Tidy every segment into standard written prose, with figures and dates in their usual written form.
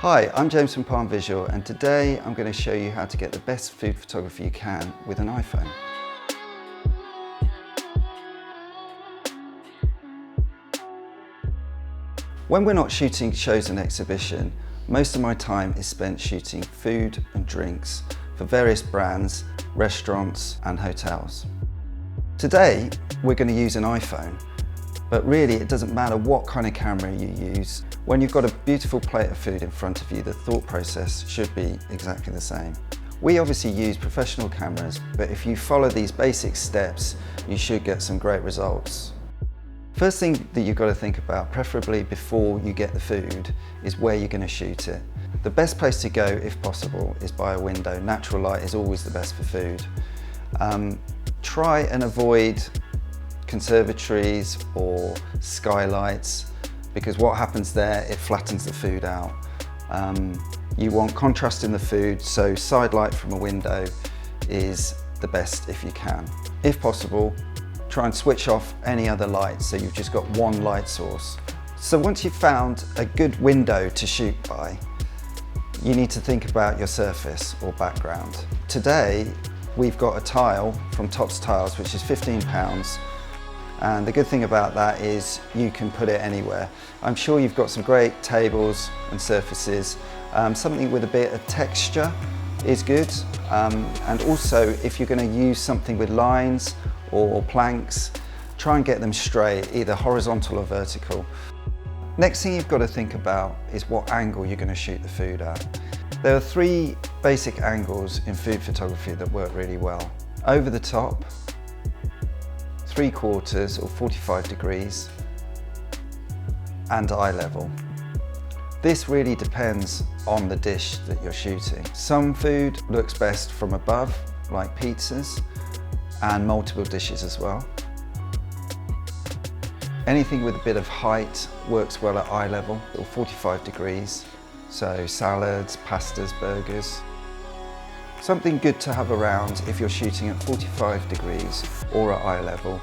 Hi, I'm James from Palm Visual, and today I'm going to show you how to get the best food photography you can with an iPhone. When we're not shooting shows and exhibition, most of my time is spent shooting food and drinks for various brands, restaurants and hotels. Today we're going to use an iPhone, but really it doesn't matter what kind of camera you use. When you've got a beautiful plate of food in front of you, the thought process should be exactly the same. We obviously use professional cameras, but if you follow these basic steps, you should get some great results. First thing that you've got to think about, preferably before you get the food, is where you're going to shoot it. The best place to go, if possible, is by a window. Natural light is always the best for food. Try and avoid conservatories or skylights, because what happens there, it flattens the food out. You want contrast in the food, so side light from a window is the best if you can. If possible, try and switch off any other lights so you've just got one light source. So once you've found a good window to shoot by, you need to think about your surface or background. Today, we've got a tile from Topps Tiles, which is £15. And the good thing about that is you can put it anywhere. I'm sure you've got some great tables and surfaces. Something with a bit of texture is good. And also, if you're going to use something with lines or planks, try and get them straight, either horizontal or vertical. Next thing you've got to think about is what angle you're going to shoot the food at. There are three basic angles in food photography that work really well. Over the top, 3/4 or 45 degrees, and eye level. This really depends on the dish that you're shooting. Some food looks best from above, like pizzas, and multiple dishes as well. Anything with a bit of height works well at eye level, or 45 degrees, so salads, pastas, burgers. Something good to have around if you're shooting at 45 degrees or at eye level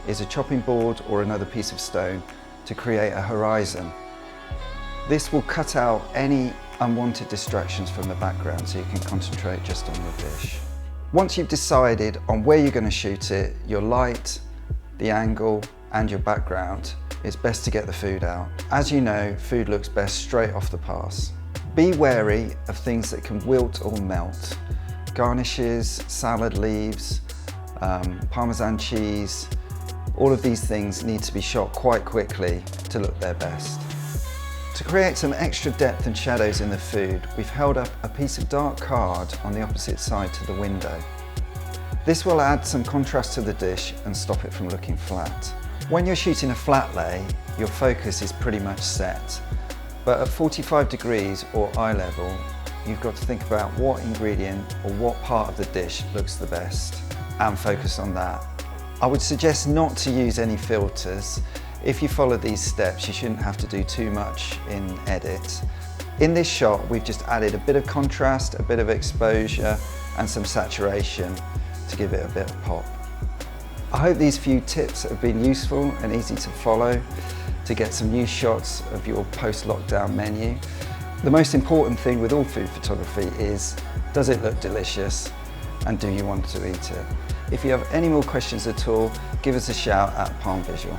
is a chopping board or another piece of stone to create a horizon. This will cut out any unwanted distractions from the background so you can concentrate just on the dish. Once you've decided on where you're going to shoot it, your light, the angle and your background, it's best to get the food out. As you know, food looks best straight off the pass. Be wary of things that can wilt or melt. Garnishes, salad leaves, Parmesan cheese, all of these things need to be shot quite quickly to look their best. To create some extra depth and shadows in the food, we've held up a piece of dark card on the opposite side to the window. This will add some contrast to the dish and stop it from looking flat. When you're shooting a flat lay, your focus is pretty much set, but at 45 degrees or eye level, you've got to think about what ingredient or what part of the dish looks the best and focus on that. I would suggest not to use any filters. If you follow these steps, you shouldn't have to do too much in edit. In this shot, we've just added a bit of contrast, a bit of exposure and some saturation to give it a bit of pop. I hope these few tips have been useful and easy to follow to get some new shots of your post-lockdown menu. The most important thing with all food photography is, does it look delicious and do you want to eat it? If you have any more questions at all, give us a shout at Palm Visual.